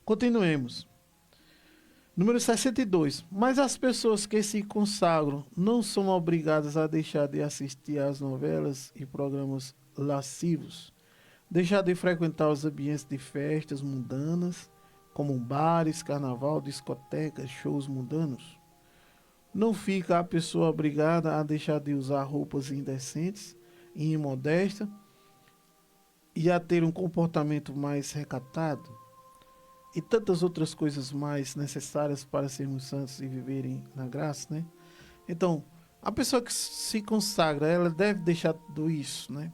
Continuemos. Número 62. Mas as pessoas que se consagram não são obrigadas a deixar de assistir às novelas e programas lascivos, deixar de frequentar os ambientes de festas mundanas, como bares, carnaval, discotecas, shows mundanos. Não fica a pessoa obrigada a deixar de usar roupas indecentes e imodestas e a ter um comportamento mais recatado e tantas outras coisas mais necessárias para sermos santos e viverem na graça, né? Então, a pessoa que se consagra, ela deve deixar tudo isso, né?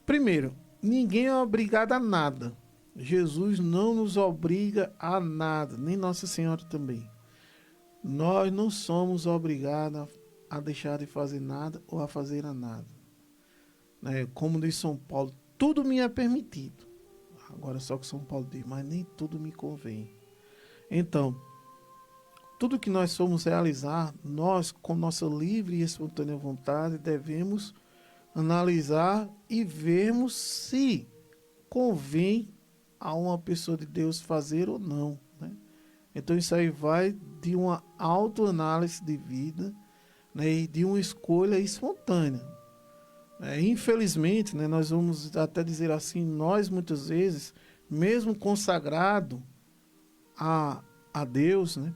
Primeiro, ninguém é obrigado a nada. Jesus não nos obriga a nada, nem Nossa Senhora também. Nós não somos obrigados a deixar de fazer nada ou a fazer a nada. Né? Como diz São Paulo, tudo me é permitido. Agora só que São Paulo diz, mas nem tudo me convém. Então, tudo que nós somos realizar, nós, com nossa livre e espontânea vontade, devemos analisar e vermos se convém a uma pessoa de Deus fazer ou não. Né? Então isso aí vai de uma autoanálise de vida, né, e de uma escolha espontânea. Infelizmente, né, nós vamos até dizer assim, nós muitas vezes, mesmo consagrado a Deus, né,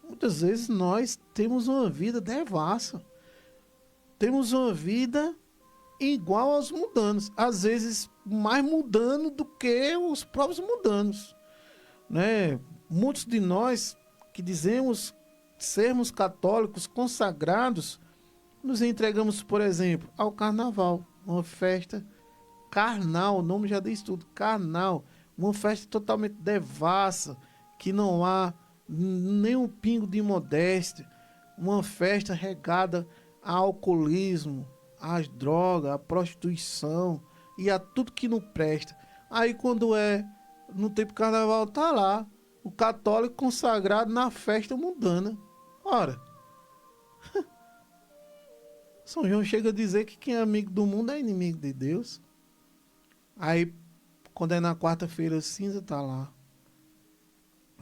muitas vezes nós temos uma vida devassa. Temos uma vida igual aos mundanos. Às vezes mais mundano do que os próprios mundanos. Né? Muitos de nós que dizemos sermos católicos consagrados, nos entregamos, por exemplo, ao carnaval. Uma festa carnal, o nome já diz tudo, carnal. Uma festa totalmente devassa, que não há nem um pingo de modéstia. Uma festa regada a alcoolismo, às drogas, à prostituição e a tudo que não presta. Aí quando é no tempo do carnaval, tá lá o católico consagrado na festa mundana. Ora, São João chega a dizer que quem é amigo do mundo é inimigo de Deus. Aí, quando é na quarta-feira cinza, tá lá,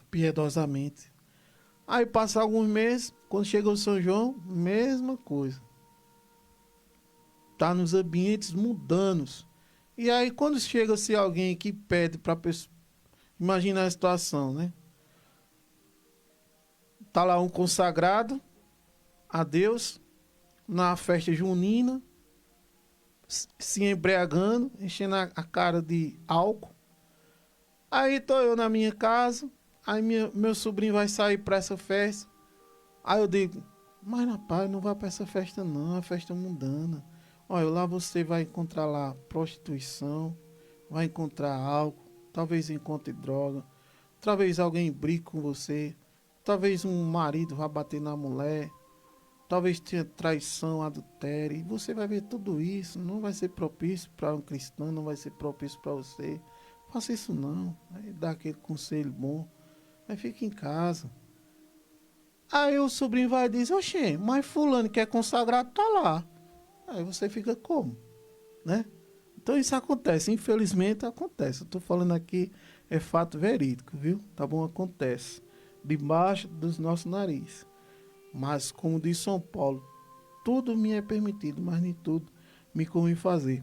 piedosamente. Aí passa alguns meses, quando chega o São João, mesma coisa. Tá nos ambientes mundanos. E aí, quando chega-se alguém que pede para pessoa, imagina a situação, né? Tá lá um consagrado a Deus na festa junina, se embriagando, enchendo a cara de álcool. Aí tô eu na minha casa, aí meu sobrinho vai sair para essa festa. Aí eu digo, mas rapaz, não vá para essa festa não, é uma festa mundana. Olha, lá você vai encontrar lá prostituição, vai encontrar álcool, talvez encontre droga, talvez alguém brigue com você, talvez um marido vá bater na mulher, talvez tenha traição, adultério, e você vai ver tudo isso, não vai ser propício para um cristão, não vai ser propício para você. Faça isso não, aí dá aquele conselho bom, aí fica em casa. Aí o sobrinho vai e diz, oxê, mas fulano que é consagrado tá lá. Aí você fica como? Né? Então isso acontece, infelizmente acontece. Eu tô falando aqui, é fato verídico, viu? Tá bom? Acontece. Debaixo dos nossos narizes. Mas, como diz São Paulo, tudo me é permitido, mas nem tudo me convém fazer.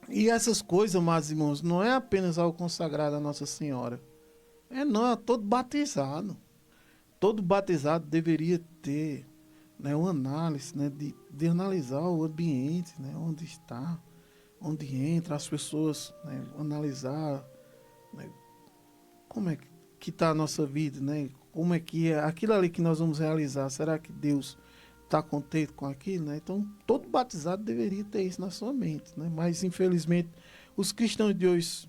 E essas coisas, meus irmãos, não é apenas ao consagrado a Nossa Senhora. Não, é todo batizado. Todo batizado deveria ter, né, uma análise, né, de analisar o ambiente, né, onde está, onde entra, as pessoas, né, analisar, né, como é que está a nossa vida, né, como é que é aquilo ali que nós vamos realizar, será que Deus está contente com aquilo? Né? Então, todo batizado deveria ter isso na sua mente, né? Mas, infelizmente, os cristãos de hoje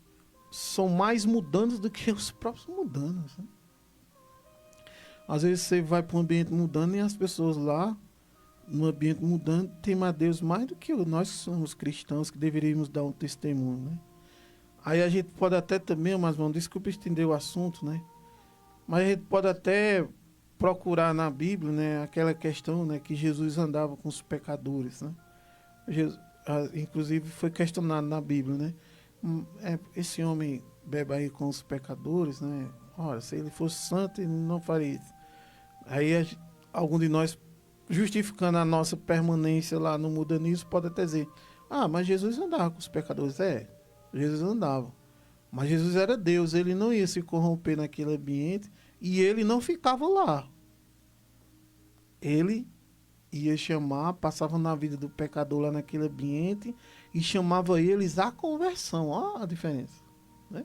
são mais mudanos do que os próprios mudanos. Né? Às vezes você vai para um ambiente mudando e as pessoas lá, no ambiente mudando, temem a Deus mais do que nós que somos cristãos, que deveríamos dar um testemunho. Né? Aí a gente pode até também, mas vamos, desculpa estender o assunto, né? Mas a gente pode até procurar na Bíblia, né, aquela questão, né, que Jesus andava com os pecadores. Né? Jesus, inclusive foi questionado na Bíblia. Né? Esse homem bebe aí com os pecadores, né? Ora, se ele fosse santo, ele não faria isso. Aí algum de nós, justificando a nossa permanência lá no mundanismo, pode até dizer, mas Jesus andava com os pecadores. Jesus andava. Mas Jesus era Deus, ele não ia se corromper naquele ambiente e ele não ficava lá. Ele ia chamar, passava na vida do pecador lá naquele ambiente e chamava eles à conversão. Olha a diferença. Né?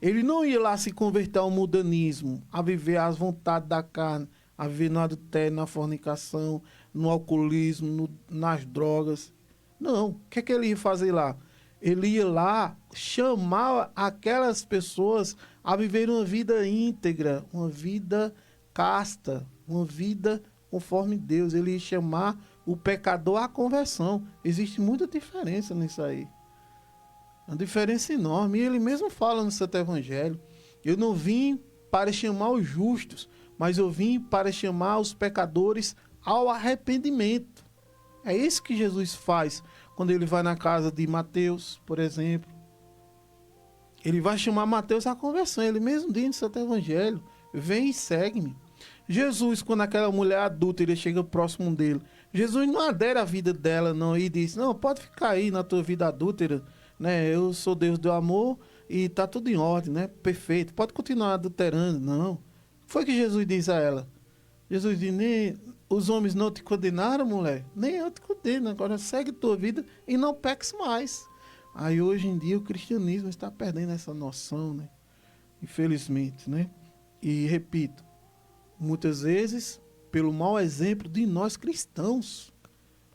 Ele não ia lá se converter ao mundanismo, a viver as vontades da carne, a viver no adultério, na fornicação, no alcoolismo, nas drogas. Não. O que é que ele ia fazer lá? Ele ia lá chamar aquelas pessoas a viver uma vida íntegra, uma vida casta, uma vida conforme Deus. Ele ia chamar o pecador à conversão. Existe muita diferença nisso aí. Uma diferença enorme. E ele mesmo fala no Santo Evangelho. Eu não vim para chamar os justos, mas eu vim para chamar os pecadores ao arrependimento. É isso que Jesus faz quando ele vai na casa de Mateus, por exemplo. Ele vai chamar Mateus à conversão. Ele mesmo diz no Santo Evangelho, vem e segue-me. Jesus, quando aquela mulher adúltera chega próximo dele, Jesus não adere à vida dela, não, e diz, não, pode ficar aí na tua vida adúltera, né? Eu sou Deus do amor e tá tudo em ordem, né? Perfeito, pode continuar adulterando, não. Foi que Jesus diz a ela. Jesus diz, nem os homens não te condenaram, mulher? Nem eu te condeno, agora segue tua vida e não peques mais. Aí hoje em dia o cristianismo está perdendo essa noção, né? Infelizmente, né? E repito, muitas vezes pelo mau exemplo de nós cristãos.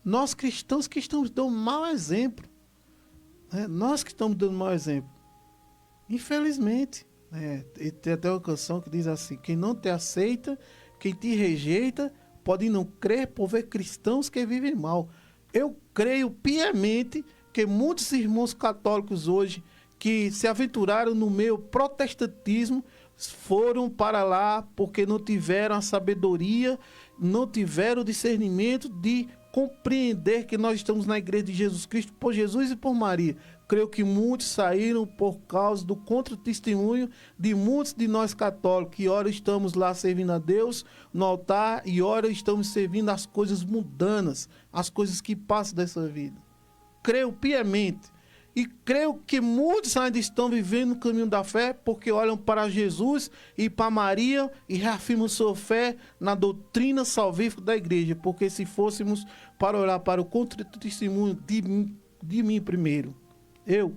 Nós cristãos que estamos dando mau exemplo. Né? Nós que estamos dando mau exemplo. Infelizmente. Né? E tem até uma canção que diz assim, quem não te aceita, quem te rejeita, pode não crer por ver cristãos que vivem mal. Eu creio piamente que muitos irmãos católicos hoje que se aventuraram no meio protestantismo foram para lá porque não tiveram a sabedoria, não tiveram o discernimento de compreender que nós estamos na igreja de Jesus Cristo por Jesus e por Maria. Creio que muitos saíram por causa do contra-testemunho de muitos de nós católicos, que ora estamos lá servindo a Deus no altar e ora estamos servindo as coisas mundanas, as coisas que passam dessa vida. Creio piamente. E creio que muitos ainda estão vivendo o caminho da fé porque olham para Jesus e para Maria e reafirmam sua fé na doutrina salvífica da igreja. Porque se fôssemos para olhar para o contra-testemunho de mim primeiro, eu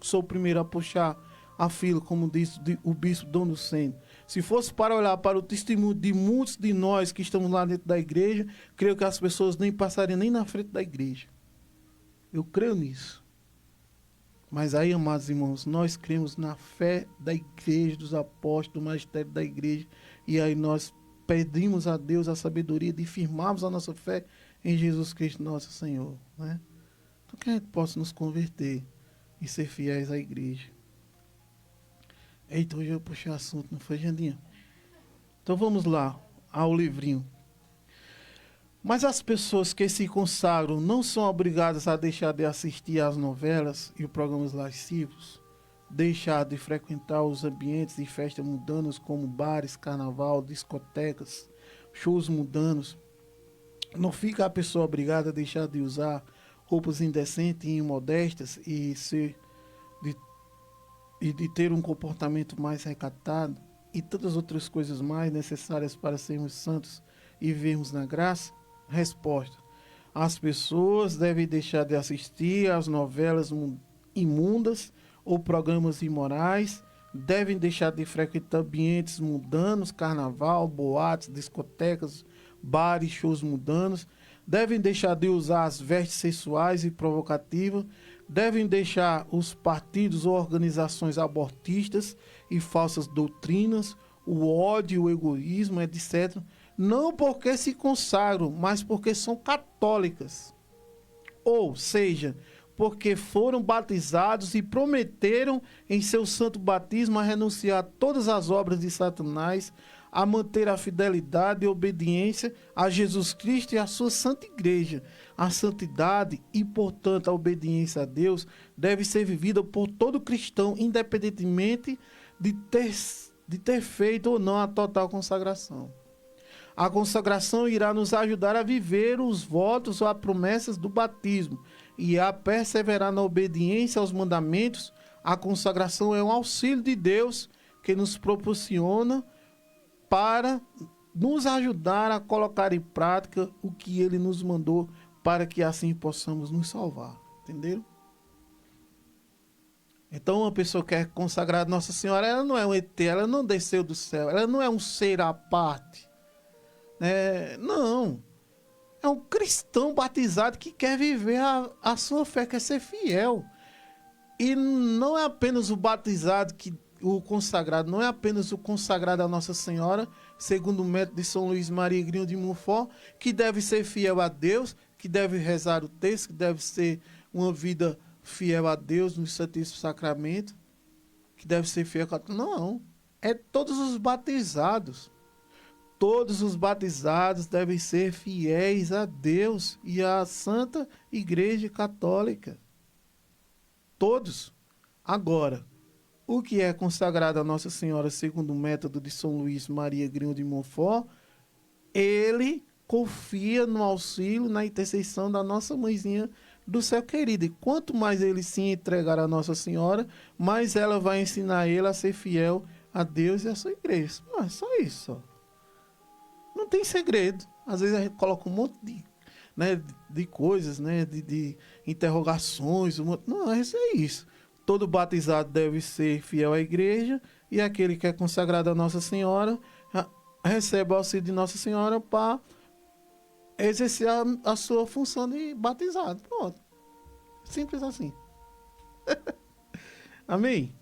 sou o primeiro a puxar a fila, como disse o bispo Dom Lucênio. Se fosse para olhar para o testemunho de muitos de nós que estamos lá dentro da igreja, creio que as pessoas nem passariam nem na frente da igreja. Eu creio nisso. Mas aí, amados irmãos, nós cremos na fé da igreja, dos apóstolos, do magistério da igreja, e aí nós pedimos a Deus a sabedoria de firmarmos a nossa fé em Jesus Cristo, nosso Senhor. Né? Então que a gente possa nos converter e ser fiéis à igreja. Eita, hoje eu puxei assunto, não foi, Jandinha? Então vamos lá, ao livrinho. Mas as pessoas que se consagram não são obrigadas a deixar de assistir às novelas e programas lascivos, deixar de frequentar os ambientes de festas mundanos como bares, carnaval, discotecas, shows mundanos. Não fica a pessoa obrigada a deixar de usar roupas indecentes e imodestas e de ter um comportamento mais recatado e tantas outras coisas mais necessárias para sermos santos e vivermos na graça? Resposta: as pessoas devem deixar de assistir às novelas imundas ou programas imorais, devem deixar de frequentar ambientes mundanos, carnaval, boates, discotecas, bares, shows mundanos, devem deixar de usar as vestes sexuais e provocativas, devem deixar os partidos ou organizações abortistas e falsas doutrinas, o ódio, o egoísmo, etc., não porque se consagram, mas porque são católicas. Ou seja, porque foram batizados e prometeram em seu santo batismo a renunciar a todas as obras de Satanás, a manter a fidelidade e obediência a Jesus Cristo e a sua santa igreja. A santidade e, portanto, a obediência a Deus deve ser vivida por todo cristão, independentemente de ter feito ou não a total consagração. A consagração irá nos ajudar a viver os votos ou as promessas do batismo e a perseverar na obediência aos mandamentos. A consagração é um auxílio de Deus que nos proporciona para nos ajudar a colocar em prática o que Ele nos mandou, para que assim possamos nos salvar. Entenderam? Então, uma pessoa que é consagrada a Nossa Senhora, ela não é um ET, ela não desceu do céu, ela não é um ser à parte. Não. É um cristão batizado que quer viver a sua fé, quer ser fiel. E não é apenas o batizado, o consagrado, não é apenas o consagrado a Nossa Senhora, segundo o método de São Luís Maria Grignion de Montfort, que deve ser fiel a Deus, que deve rezar o texto, que deve ser uma vida fiel a Deus no Santíssimo Sacramento, que deve ser fiel a... Não, é todos os batizados. Todos os batizados devem ser fiéis a Deus e à Santa Igreja Católica. Todos. Agora, o que é consagrado a Nossa Senhora segundo o método de São Luís Maria Grignion de Montfort, ele confia no auxílio, na intercessão da nossa mãezinha do céu querida. E quanto mais ele se entregar a Nossa Senhora, mais ela vai ensinar ele a ser fiel a Deus e a sua igreja. Não é só isso, ó. Não tem segredo. Às vezes a gente coloca um monte de coisas, de interrogações. Não, é isso. Todo batizado deve ser fiel à igreja e aquele que é consagrado a Nossa Senhora recebe o auxílio de Nossa Senhora para exercer a sua função de batizado. Pronto. Simples assim. Amém?